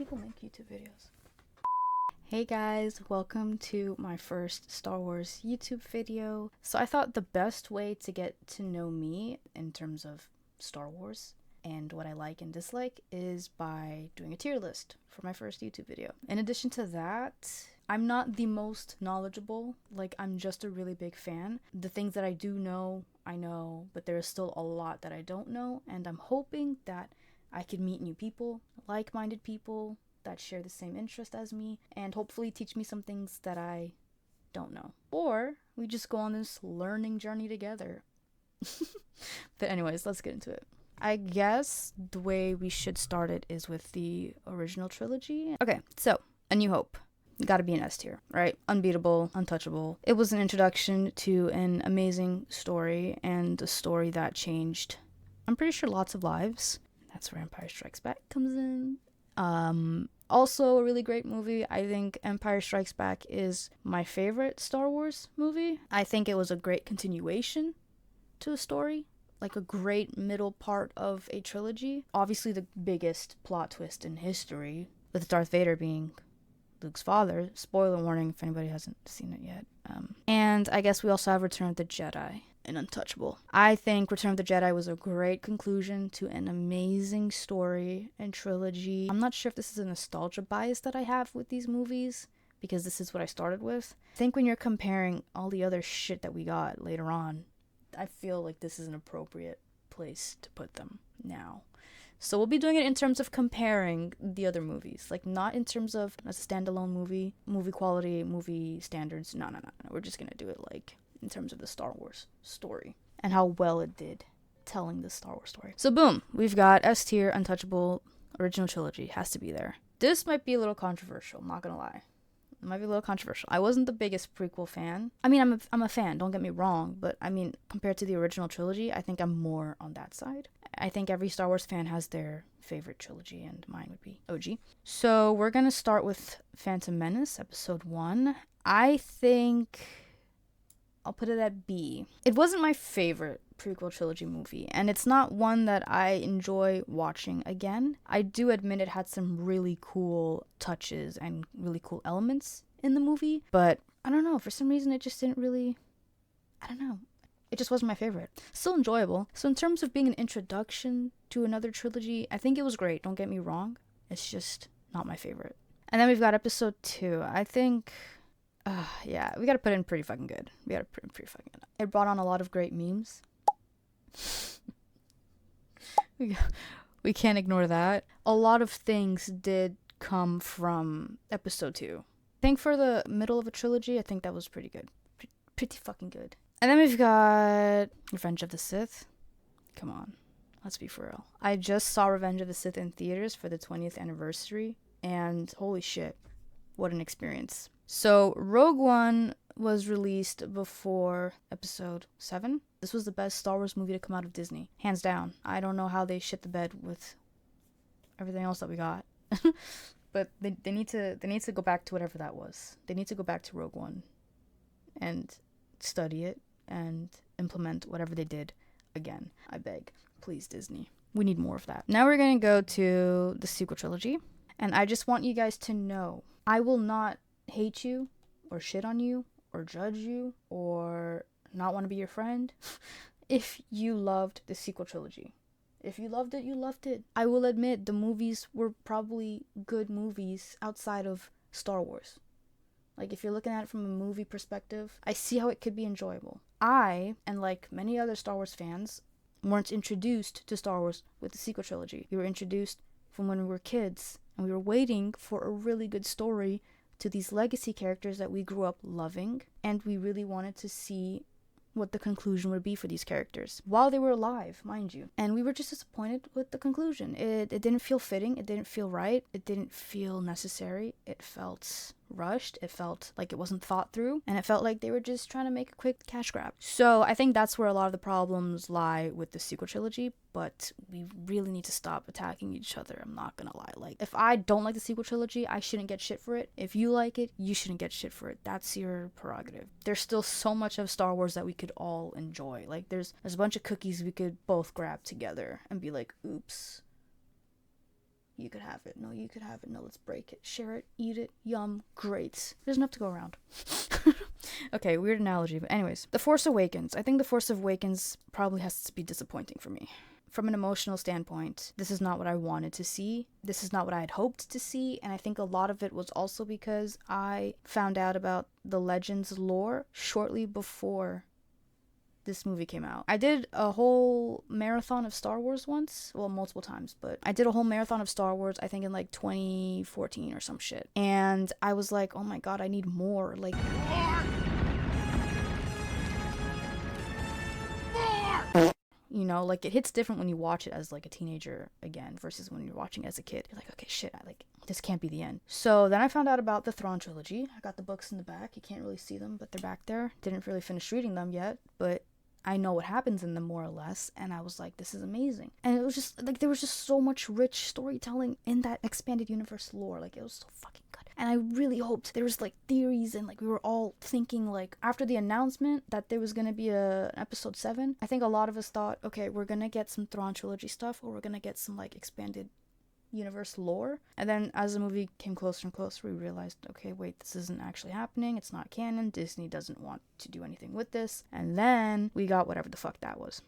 people make YouTube videos. Hey guys, welcome to my first Star Wars YouTube video. So I thought the best way to get to know me in terms of Star Wars and what I like and dislike is by doing a tier list for my first YouTube video. In addition to that, I'm not the most knowledgeable, like I'm just a really big fan. The things that I do know, I know, but there is still a lot that I don't know, and I'm hoping that I can meet new people, like-minded people that share the same interest as me, and hopefully teach me some things that I don't know. Or we just go on this learning journey together. But anyways, let's get into it. I guess the way we should start it is with the original trilogy. Okay, so A New Hope. Gotta be an S tier, right? Unbeatable, untouchable. It was an introduction to an amazing story, and a story that changed, I'm pretty sure, lots of lives. That's where Empire Strikes Back comes in. Also a really great movie. I think Empire Strikes Back is my favorite Star Wars movie. I think it was a great continuation to a story, like a great middle part of a trilogy. Obviously the biggest plot twist in history, with Darth Vader being Luke's father. Spoiler warning if anybody hasn't seen it yet. And I guess we also have Return of the Jedi and Untouchable. I think Return of the Jedi was a great conclusion to an amazing story and trilogy. I'm not sure if this is a nostalgia bias that I have with these movies, because this is what I started with. I think when you're comparing all the other shit that we got later on, I feel like this is an appropriate place to put them now. So we'll be doing it in terms of comparing the other movies, like not in terms of as a standalone movie quality, movie standards. No. We're just gonna do it like in terms of the Star Wars story and how well it did telling the Star Wars story. So boom, we've got S tier, Untouchable, original trilogy, has to be there. This might be a little controversial, not gonna lie. It might be a little controversial. I wasn't the biggest prequel fan. I mean, I'm a fan, don't get me wrong, but I mean, compared to the original trilogy, I think I'm more on that side. I think every Star Wars fan has their favorite trilogy, and mine would be OG. So we're gonna start with Phantom Menace, episode 1. I think I'll put it at B. It wasn't my favorite prequel trilogy movie, and it's not one that I enjoy watching again. I do admit it had some really cool touches and really cool elements in the movie, but I don't know, for some reason it just didn't really, I don't know. It just wasn't my favorite. Still enjoyable. So in terms of being an introduction to another trilogy, I think it was great, don't get me wrong. It's just not my favorite. And then we've got episode 2. I think, yeah, we gotta put it in pretty fucking good. It brought on a lot of great memes. We can't ignore that. A lot of things did come from episode 2. I think for the middle of a trilogy, I think that was pretty good. Pretty fucking good. And then we've got Revenge of the Sith. Come on, let's be for real. I just saw Revenge of the Sith in theaters for the 20th anniversary, and holy shit, what an experience. So Rogue One was released before episode 7. This was the best Star Wars movie to come out of Disney, hands down. I don't know how they shit the bed with everything else that we got. But they need to go back to whatever that was. They need to go back to Rogue One and study it and implement whatever they did again. I beg. Please, Disney. We need more of that. Now we're going to go to the sequel trilogy. And I just want you guys to know, I will not hate you or shit on you or judge you or not want to be your friend if you loved the sequel trilogy. If you loved it, you loved it. I will admit the movies were probably good movies outside of Star Wars. Like, if you're looking at it from a movie perspective, I see how it could be enjoyable. I, and like many other Star Wars fans, weren't introduced to Star Wars with the sequel trilogy. We were introduced from when we were kids, and we were waiting for a really good story to these legacy characters that we grew up loving, and we really wanted to see what the conclusion would be for these characters while they were alive, mind you. And we were just disappointed with the conclusion. It didn't feel fitting, it didn't feel right, it didn't feel necessary, it felt rushed, it felt like it wasn't thought through, and it felt like they were just trying to make a quick cash grab. So I think that's where a lot of the problems lie with the sequel trilogy, but we really need to stop attacking each other. I'm not gonna lie. Like, if I don't like the sequel trilogy, I shouldn't get shit for it. If you like it, you shouldn't get shit for it. That's your prerogative. There's still so much of Star Wars that we could all enjoy. Like, there's a bunch of cookies we could both grab together and be like, oops, you could have it. No, you could have it. No, let's break it. Share it. Eat it. Yum. Great. There's enough to go around. Okay, weird analogy. But anyways, The Force Awakens. I think The Force Awakens probably has to be disappointing for me. From an emotional standpoint, this is not what I wanted to see. This is not what I had hoped to see. And I think a lot of it was also because I found out about the Legends lore shortly before this movie came out. I did a whole marathon of Star Wars once. Well, multiple times, but I did a whole marathon of Star Wars, I think in like 2014 or some shit. And I was like, oh my god, I need more. Like, you know, like it hits different when you watch it as like a teenager again versus when you're watching it as a kid. You're like, okay, shit, this can't be the end. So then I found out about the Thrawn trilogy. I got the books in the back. You can't really see them, but they're back there. Didn't really finish reading them yet, but I know what happens in them more or less, and I was like, this is amazing. And it was just like there was just so much rich storytelling in that expanded universe lore. Like, it was so fucking good. And I really hoped there was like theories, and like we were all thinking, like, after the announcement that there was gonna be an episode 7, I think a lot of us thought, okay, we're gonna get some Thrawn trilogy stuff, or we're gonna get some like expanded universe lore. And then as the movie came closer and closer, we realized, okay, wait, this isn't actually happening. It's not canon. Disney doesn't want to do anything with this. And then we got whatever the fuck that was.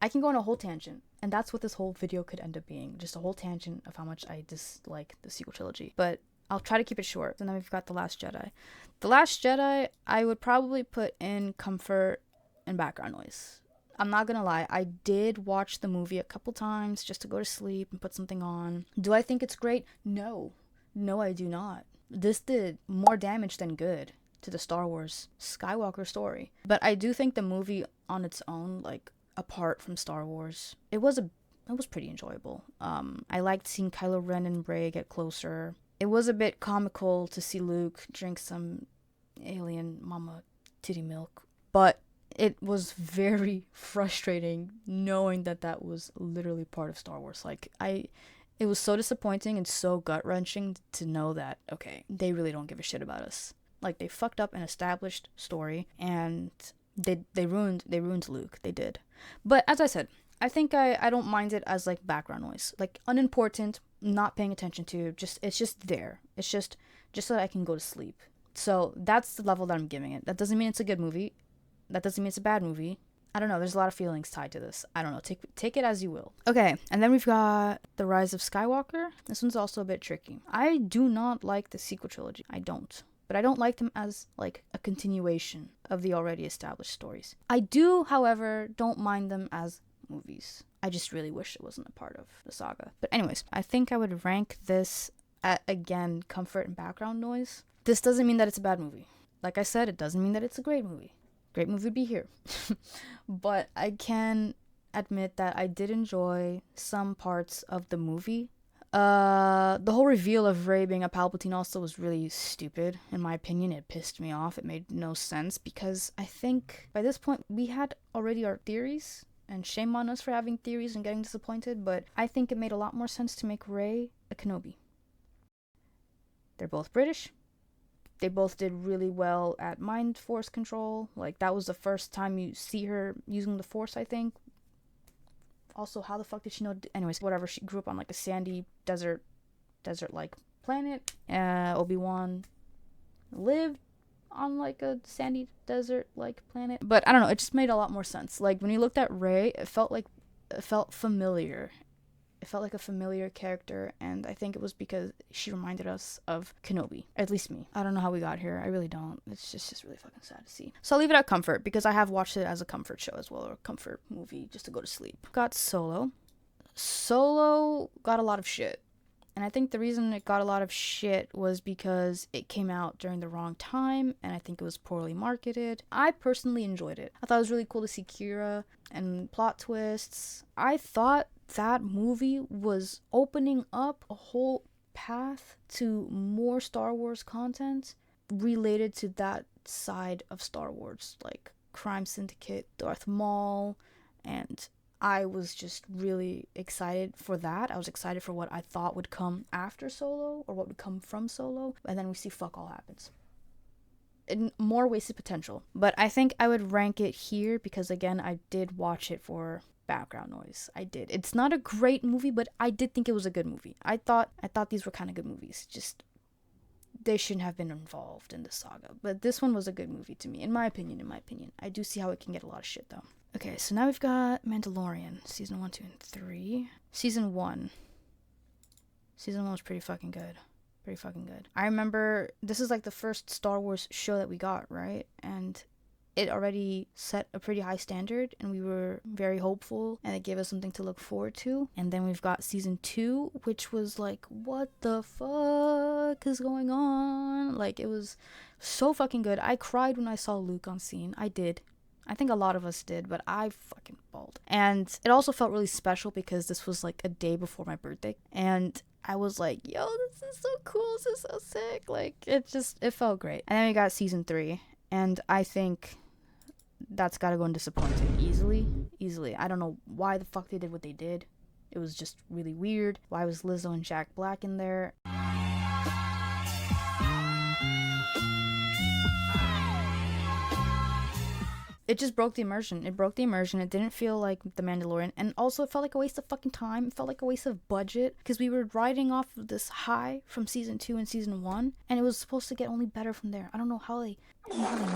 I can go on a whole tangent, and that's what this whole video could end up being, just a whole tangent of how much I dislike the sequel trilogy. But I'll try to keep it short. And then we've got The Last Jedi. The Last Jedi, I would probably put in comfort and background noise. I'm not gonna lie, I did watch the movie a couple times just to go to sleep and put something on. Do I think it's great? No. No, I do not. This did more damage than good to the Star Wars Skywalker story. But I do think the movie on its own, like, apart from Star Wars, it was pretty enjoyable. I liked seeing Kylo Ren and Rey get closer. It was a bit comical to see Luke drink some alien mama titty milk, but it was very frustrating knowing that was literally part of Star Wars. Like, it was so disappointing and so gut-wrenching to know that, okay, they really don't give a shit about us. Like, they fucked up an established story, and they ruined Luke. They did. But as I said, I think I don't mind it as like background noise, like unimportant, not paying attention to. It's just there. It's just so that I can go to sleep. So that's the level that I'm giving it. That doesn't mean it's a good movie. That doesn't mean it's a bad movie. I don't know. There's a lot of feelings tied to this. I don't know. Take it as you will. Okay, and then we've got The Rise of Skywalker. This one's also a bit tricky. I do not like the sequel trilogy. I don't. But I don't like them as, like, a continuation of the already established stories. I do, however, don't mind them as movies. I just really wish it wasn't a part of the saga. But anyways, I think I would rank this at, again, comfort and background noise. This doesn't mean that it's a bad movie. Like I said, it doesn't mean that it's a great movie. Great movie would be here. But I can admit that I did enjoy some parts of the movie. The whole reveal of Rey being a Palpatine also was really stupid. In my opinion, it pissed me off. It made no sense because I think by this point we had already our theories, and shame on us for having theories and getting disappointed, but I think it made a lot more sense to make Rey a Kenobi. They're both British. They both did really well at mind force control. Like, that was the first time you see her using the force, I think. Also, how the fuck did she know? Anyways, whatever. She grew up on like a sandy desert-like planet. Obi-Wan lived on like a sandy desert-like planet. But I don't know. It just made a lot more sense. Like, when you looked at Rey, it felt familiar. It felt like a familiar character, and I think it was because she reminded us of Kenobi. At least me. I don't know how we got here. I really don't. It's just really fucking sad to see. So I'll leave it at comfort, because I have watched it as a comfort show as well, or a comfort movie, just to go to sleep. Got Solo. Solo got a lot of shit. And I think the reason it got a lot of shit was because it came out during the wrong time, and I think it was poorly marketed. I personally enjoyed it. I thought it was really cool to see Kira and plot twists. I thought that movie was opening up a whole path to more Star Wars content related to that side of Star Wars, like Crime Syndicate, Darth Maul, and I was just really excited for that. I was excited for what I thought would come after Solo, or what would come from Solo, and then we see fuck all happens. And more wasted potential. But I think I would rank it here because, again, I did watch it for background noise. I did. It's not a great movie, but I did think it was a good movie. I thought these were kind of good movies. Just they shouldn't have been involved in the saga. But this one was a good movie to me, in my opinion. I do see how it can get a lot of shit though. Okay, so now we've got Mandalorian, season 1, 2, and 3. Season 1 was pretty fucking good. I remember this is like the first Star Wars show that we got, right? And it already set a pretty high standard, and we were very hopeful, and it gave us something to look forward to. And then we've got season 2, which was like, what the fuck is going on? Like, it was so fucking good. I cried when I saw Luke on scene. I did. I think a lot of us did, but I fucking bawled. And it also felt really special because this was like a day before my birthday. And I was like, yo, this is so cool. This is so sick. Like, it felt great. And then we got season 3. And I think that's gotta go in disappointing easily. I don't know why the fuck they did what they did. It was just really weird. Why was Lizzo and Jack Black in there? It just broke the immersion. It didn't feel like The Mandalorian. And also, it felt like a waste of fucking time. It felt like a waste of budget. Because we were riding off of this high from season 2 and season 1. And it was supposed to get only better from there. I don't know how they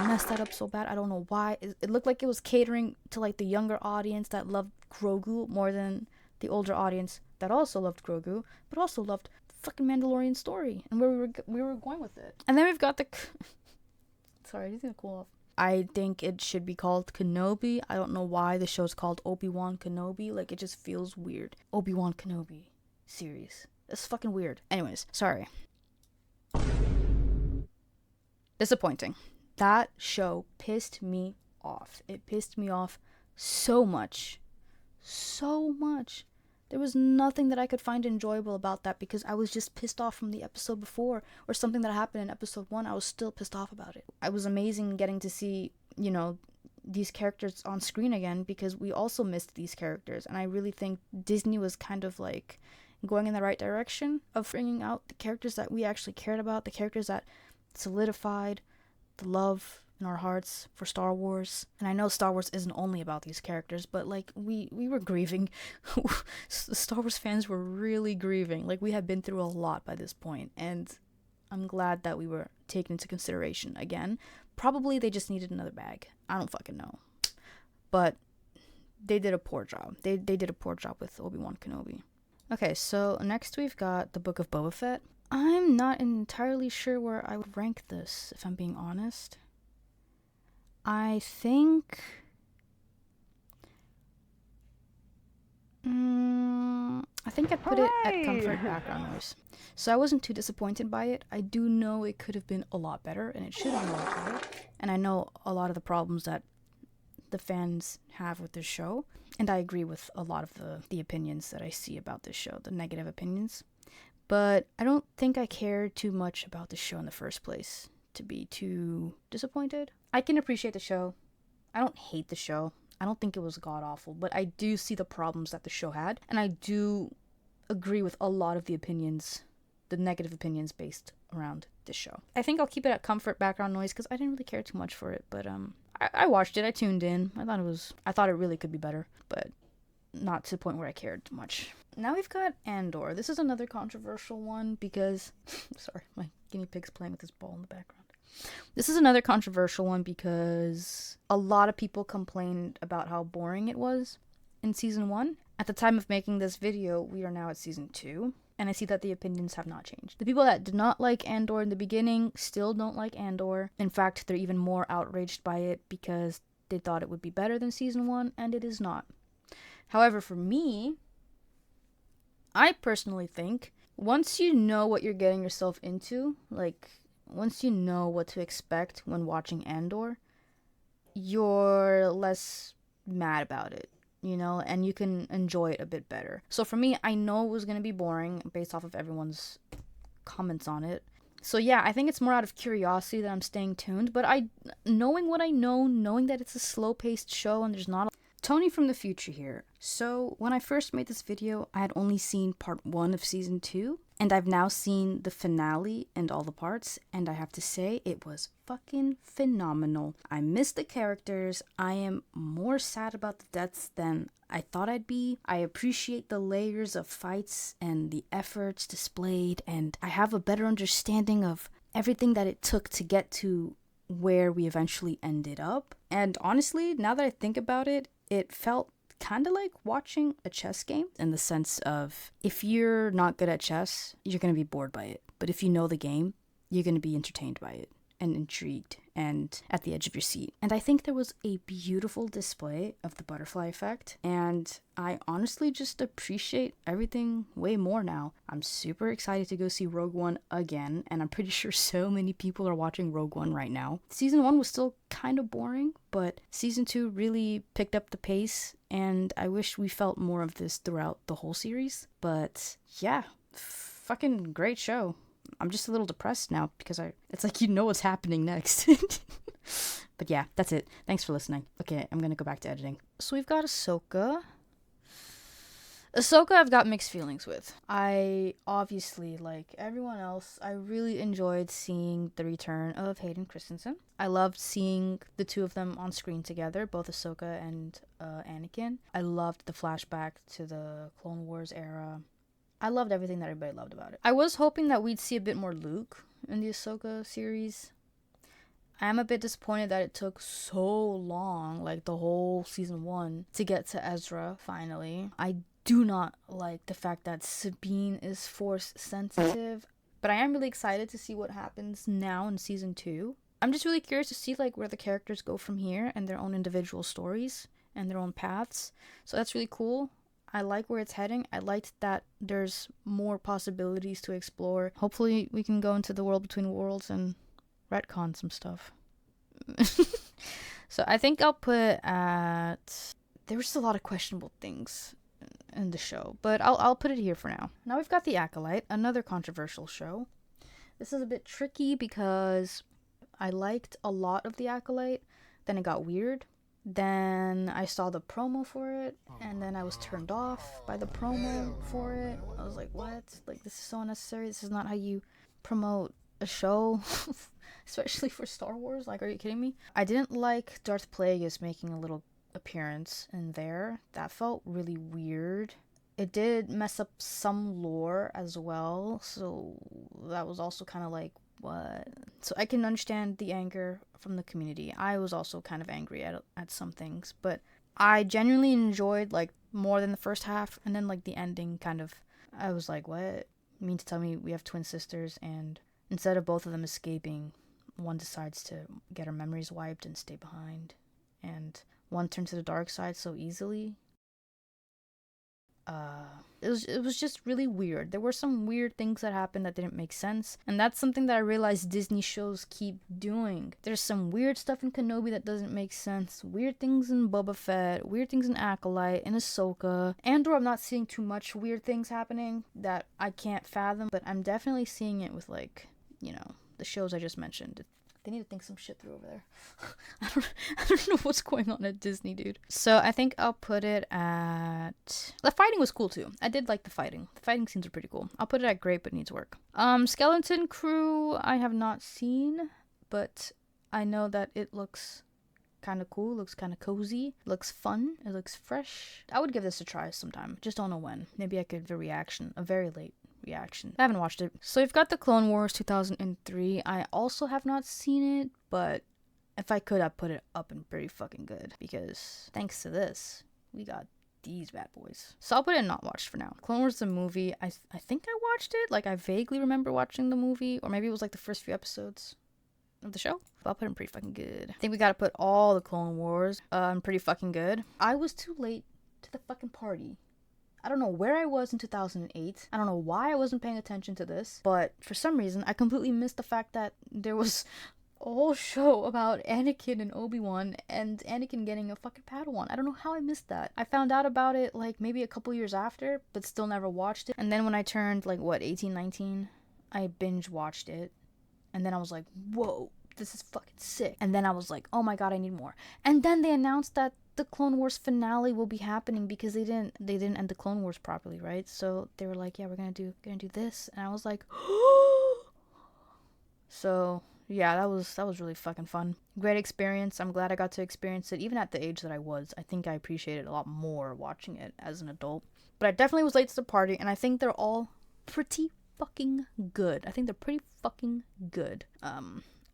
messed that up so bad. I don't know why. It looked like it was catering to like the younger audience that loved Grogu more than the older audience that also loved Grogu. But also loved the fucking Mandalorian story. And where we were going with it. And then we've got the... Sorry, he's gonna cool off. I think it should be called Kenobi. I don't know why the show's called Obi-Wan Kenobi. Like, it just feels weird. Obi-Wan Kenobi series. It's fucking weird. Anyways, sorry. Disappointing. That show pissed me off. It pissed me off so much. So much. There was nothing that I could find enjoyable about that because I was just pissed off from the episode before, or something that happened in episode 1. I was still pissed off about it. It was amazing getting to see, you know, these characters on screen again because we also missed these characters. And I really think Disney was kind of like going in the right direction of bringing out the characters that we actually cared about, the characters that solidified the love in our hearts for Star Wars. And I know Star Wars isn't only about these characters, but like we were grieving. Star Wars fans were really grieving. Like, we had been through a lot by this point, and I'm glad that we were taken into consideration again. Probably they just needed another bag. I don't fucking know. But they did a poor job. They did a poor job with Obi-Wan Kenobi. Okay, so next we've got the Book of Boba Fett. I'm not entirely sure where I would rank this, if I'm being honest. I think I'd put it at comfort background noise. So I wasn't too disappointed by it. I do know it could have been a lot better, and it should have been a lot better. And I know a lot of the problems that the fans have with this show, and I agree with a lot of the opinions that I see about this show, the negative opinions. But I don't think I cared too much about the show in the first place to be too disappointed. I can appreciate the show. I don't hate the show. I don't think it was god-awful, but I do see the problems that the show had, and I do agree with a lot of the opinions, the negative opinions based around this show. I think I'll keep it at comfort background noise because I didn't really care too much for it, but I watched it. I tuned in. I thought it really could be better, but not to the point where I cared too much. Now we've got Andor. This is another controversial one because sorry, my guinea pig's playing with this ball in the background. This is another controversial one because a lot of people complained about how boring it was in season 1. At the time of making this video, we are now at season 2, and I see that the opinions have not changed. The people that did not like Andor in the beginning still don't like Andor. In fact, they're even more outraged by it because they thought it would be better than season 1, and it is not. However, for me, I personally think once you know what you're getting yourself into, like once you know what to expect when watching Andor, you're less mad about it, you know, and you can enjoy it a bit better. So for me, I know it was going to be boring based off of everyone's comments on it. So yeah, I think it's more out of curiosity that I'm staying tuned, but knowing what I know, knowing that it's a slow-paced show and there's not a Tony from the future here. So when I first made this video, I had only seen part 1 of season 2, And I've now seen the finale and all the parts, and I have to say it was fucking phenomenal. I miss the characters. I am more sad about the deaths than I thought I'd be. I appreciate the layers of fights and the efforts displayed, and I have a better understanding of everything that it took to get to where we eventually ended up. And honestly, now that I think about it, it felt kind of like watching a chess game, in the sense of, if you're not good at chess, you're going to be bored by it. But if you know the game, you're going to be entertained by it and intrigued and at the edge of your seat. And I think there was a beautiful display of the butterfly effect, and I honestly just appreciate everything way more now. I'm super excited to go see Rogue One again, and I'm pretty sure so many people are watching Rogue One right now. Season 1 was still kind of boring, but Season 2 really picked up the pace, and I wish we felt more of this throughout the whole series. But yeah, fucking great show. I'm just a little depressed now because it's like, you know what's happening next. But yeah, that's it. Thanks for listening. Okay, I'm gonna go back to editing. So we've got Ahsoka. Ahsoka I've got mixed feelings with. I obviously, like everyone else, I really enjoyed seeing the return of Hayden Christensen. I loved seeing the two of them on screen together, both Ahsoka and Anakin. I loved the flashback to the Clone Wars era. I loved everything that everybody loved about it. I was hoping that we'd see a bit more Luke in the Ahsoka series. I am a bit disappointed that it took so long, like the whole season 1, to get to Ezra, finally. I do not like the fact that Sabine is force sensitive, but I am really excited to see what happens now in season 2. I'm just really curious to see like where the characters go from here and their own individual stories and their own paths. So that's really cool. I like where it's heading. I liked that there's more possibilities to explore. Hopefully we can go into the world between worlds and retcon some stuff. So I think I'll put at... There was a lot of questionable things in the show, but I'll put it here for now. Now we've got The Acolyte, another controversial show. This is a bit tricky because I liked a lot of The Acolyte, then it got weird. Then I saw the promo for it, and then I was turned off by the promo for it. I was like, what? Like, this is so unnecessary. This is not how you promote a show, especially for Star Wars. Like, are you kidding me? I didn't like Darth Plagueis making a little appearance in there. That felt really weird. It did mess up some lore as well, so that was also kind of like, what? So I can understand the anger from the community. I was also kind of angry at some things, but I genuinely enjoyed like more than the first half, and then like the ending kind of, I was like, what? You mean to tell me we have twin sisters, and instead of both of them escaping, one decides to get her memories wiped and stay behind, and one turned to the dark side so easily? It was just really weird. There were some weird things that happened that didn't make sense, and that's something that I realized Disney shows keep doing. There's some weird stuff in Kenobi that doesn't make sense, weird things in Boba Fett, weird things in Acolyte, in Ahsoka. Andor, I'm not seeing too much weird things happening that I can't fathom, but I'm definitely seeing it with, like, you know, the shows I just mentioned. They need to think some shit through over there. I don't know what's going on at Disney, dude. So I think I'll put it at... The fighting was cool, too. I did like the fighting. The fighting scenes are pretty cool. I'll put it at great, but needs work. Skeleton Crew, I have not seen, but I know that it looks kind of cool, looks kind of cozy, it looks fun, it looks fresh. I would give this a try sometime. Just don't know when. Maybe I could give a reaction, a very late reaction. I haven't watched it. So we've got the Clone Wars 2003. I also have not seen it, but if I could, I'd put it up and pretty fucking good, because thanks to this, we got these bad boys. So I'll put it in not watched for now. Clone Wars the movie, I think I watched it. Like, I vaguely remember watching the movie, or maybe it was like the first few episodes of the show. But I'll put it in pretty fucking good. I think we gotta put all the Clone Wars in pretty fucking good. I was too late to the fucking party. I don't know where I was in 2008. I don't know why I wasn't paying attention to this, but for some reason, I completely missed the fact that there was a whole show about Anakin and Obi-Wan, and Anakin getting a fucking Padawan. I don't know how I missed that. I found out about it, like, maybe a couple years after, but still never watched it. And then when I turned, like, 18, 19, I binge watched it. And then I was like, whoa, this is fucking sick. And then I was like, oh my god, I need more. And then they announced that the Clone Wars finale will be happening because they didn't end the Clone Wars properly, right? So they were like, yeah, we're gonna do this, and I was like, so yeah, that was really fucking fun. Great experience. I'm glad I got to experience it even at the age that I was. I think I appreciated it a lot more watching it as an adult. But I definitely was late to the party, and I think they're all pretty fucking good. I think they're pretty fucking good.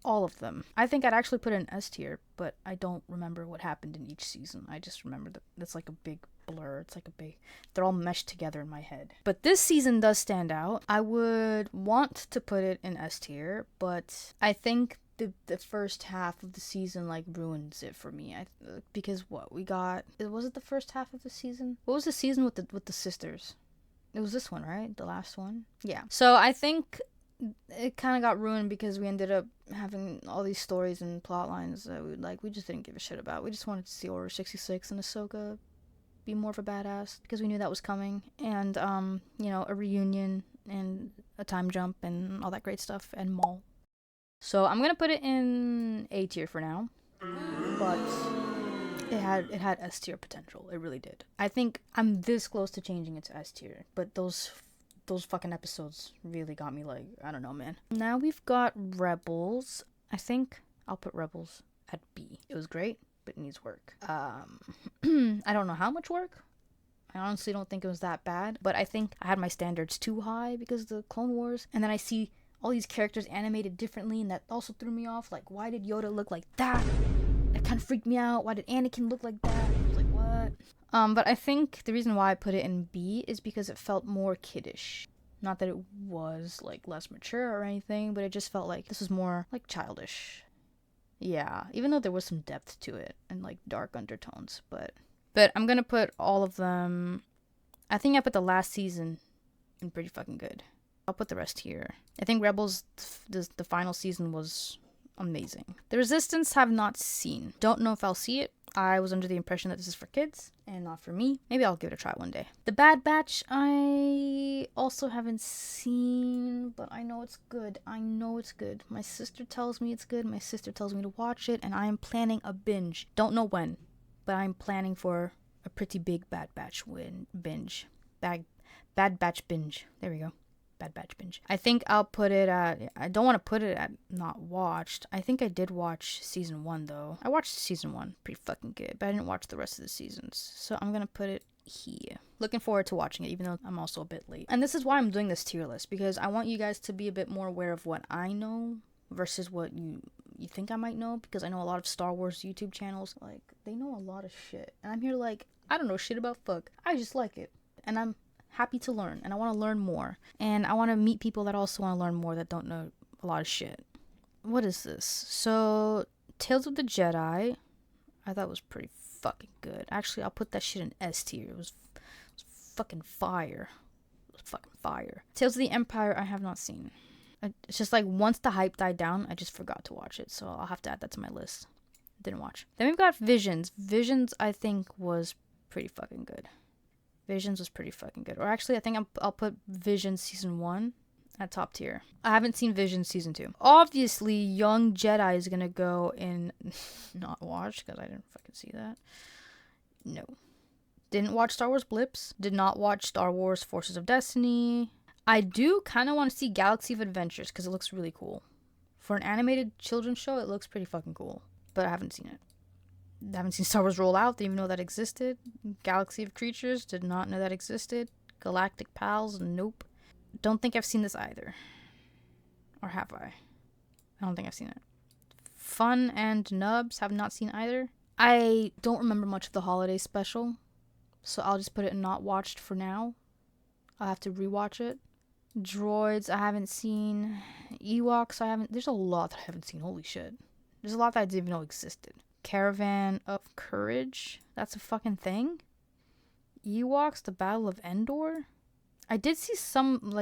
All of them. I think I'd actually put it in S tier, but I don't remember what happened in each season. I just remember that it's like a big blur. It's like a big, they're all meshed together in my head. But this season does stand out. I would want to put it in S tier, but I think the first half of the season like ruins it for me. Because what we got, was it the first half of the season? What was the season with the sisters? It was this one, right? The last one? Yeah. So I think it kind of got ruined because we ended up having all these stories and plot lines that we just didn't give a shit about. We just wanted to see Order 66 and Ahsoka be more of a badass because we knew that was coming, and a reunion and a time jump and all that great stuff, and Maul. So I'm gonna put it in A tier for now, but it had S tier potential. It really did. I think I'm this close to changing it to S tier, but those fucking episodes really got me like, I don't know, man. Now we've got Rebels. I think I'll put Rebels at B. It was great, but it needs work. I don't know how much work. I honestly don't think it was that bad, but I think I had my standards too high because of the Clone Wars, and then I see all these characters animated differently, and that also threw me off. Like, why did Yoda look like that? That kind of freaked me out. Why did Anakin look like that? I was like, what? But I think the reason why I put it in B is because it felt more kiddish. Not that it was like less mature or anything, but it just felt like this was more like childish. Yeah, even though there was some depth to it and like dark undertones, but I'm gonna put all of them. I think I put the last season in pretty fucking good. I'll put the rest here. I think Rebels, the final season was amazing. The Resistance have not seen. Don't know if I'll see it. I was under the impression that this is for kids and not for me. Maybe I'll give it a try one day. The Bad Batch, I also haven't seen, but I know it's good. I know it's good. My sister tells me it's good. My sister tells me to watch it, and I am planning a binge. Don't know when, but I'm planning for a pretty big Bad Batch binge. Bad Batch binge. There we go. Bad Batch binge. I think I'll put it at, I don't want to put it at not watched. I think I did watch season 1 though. I watched season 1, pretty fucking good, but I didn't watch the rest of the seasons. So I'm gonna put it here. Looking forward to watching it, even though I'm also a bit late. And this is why I'm doing this tier list, because I want you guys to be a bit more aware of what I know versus what you think I might know, because I know a lot of Star Wars YouTube channels, like, they know a lot of shit. And I'm here like, I don't know shit about fuck. I just like it. And I'm happy to learn, and I want to learn more, and I want to meet people that also want to learn more that don't know a lot of shit. What is this? So Tales of the Jedi, I thought was pretty fucking good. Actually, I'll put that shit in S tier. It was fucking fire. It was fucking fire. Tales of the Empire, I have not seen. It's just like once the hype died down, I just forgot to watch it, so I'll have to add that to my list. Didn't watch. Then we've got Visions. Visions, I think, was pretty fucking good. Visions was pretty fucking good. Or actually, I think I'll put Visions season 1 at top tier. I haven't seen Visions season 2. Obviously, Young Jedi is gonna go in not watch, because I didn't fucking see that. No. Didn't watch Star Wars Blips. Did not watch Star Wars Forces of Destiny. I do kind of want to see Galaxy of Adventures, because it looks really cool. For an animated children's show, it looks pretty fucking cool. But I haven't seen it. I haven't seen Star Wars Roll Out, didn't even know that existed. Galaxy of Creatures, did not know that existed. Galactic Pals, nope. Don't think I've seen this either. Or have I? I don't think I've seen it. Fun and Nubs, have not seen either. I don't remember much of the holiday special, so I'll just put it in not watched for now. I'll have to rewatch it. Droids, I haven't seen. Ewoks, I haven't. There's a lot that I haven't seen, holy shit. There's a lot that I didn't even know existed. Caravan of Courage, that's a fucking thing. Ewoks, the Battle of Endor. I did see something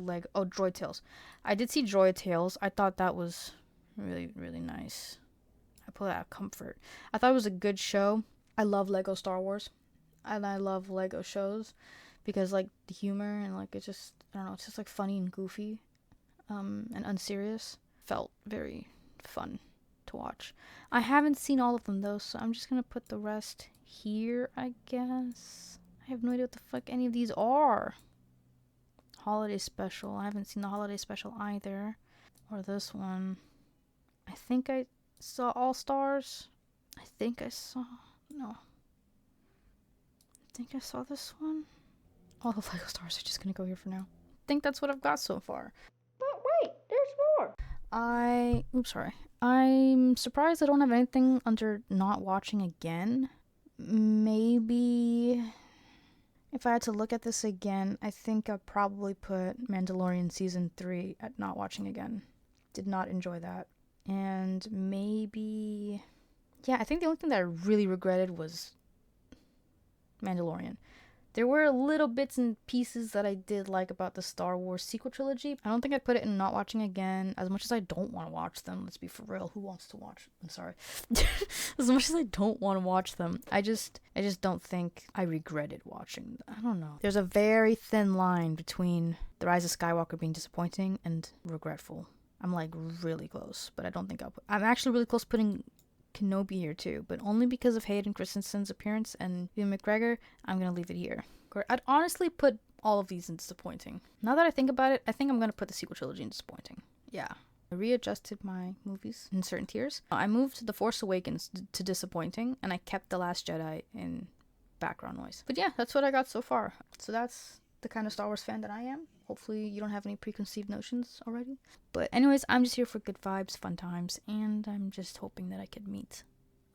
like Droid Tales. I did see Droid Tales. I thought that was really, really nice. I put that at comfort. I thought it was a good show. I love Lego Star Wars, and I love Lego shows because like the humor and like it's just, I don't know, it's just like funny and goofy, and unserious. Felt very fun to watch. I haven't seen all of them though, so I'm just gonna put the rest here, I guess. I have no idea what the fuck any of these are. Holiday special. I haven't seen the holiday special either. Or this one. I think I saw All Stars. I think I saw... No. I think I saw this one. All the Lego stars are just gonna go here for now. I think that's what I've got so far. But wait, there's more! Oops, sorry. I'm surprised I don't have anything under not watching again. Maybe... If I had to look at this again, I think I'd probably put Mandalorian Season 3 at not watching again. Did not enjoy that. And maybe... Yeah, I think the only thing that I really regretted was Mandalorian. There were little bits and pieces that I did like about the Star Wars sequel trilogy. I don't think I'd put it in not watching again, as much as I don't want to watch them. Let's be for real. Who wants to watch? I'm sorry. As much as I don't want to watch them, I just don't think I regretted watching them. I don't know. There's a very thin line between The Rise of Skywalker being disappointing and regretful. I'm like really close, but I don't think I'm actually really close putting Kenobi here too, but only because of Hayden Christensen's appearance and Ewan McGregor, I'm gonna leave it here. I'd honestly put all of these in disappointing. Now that I think about it, I think I'm gonna put the sequel trilogy in disappointing. Yeah. I readjusted my movies in certain tiers. I moved The Force Awakens to disappointing, and I kept The Last Jedi in background noise. But yeah, that's what I got so far. So that's the kind of Star Wars fan that I am. Hopefully you don't have any preconceived notions already. But anyways, I'm just here for good vibes, fun times, and I'm just hoping that I could meet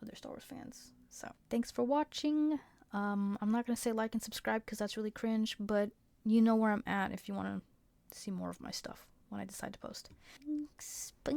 other Star Wars fans. So thanks for watching. I'm not going to say like and subscribe because that's really cringe, but you know where I'm at if you want to see more of my stuff when I decide to post. Thanks. Bye.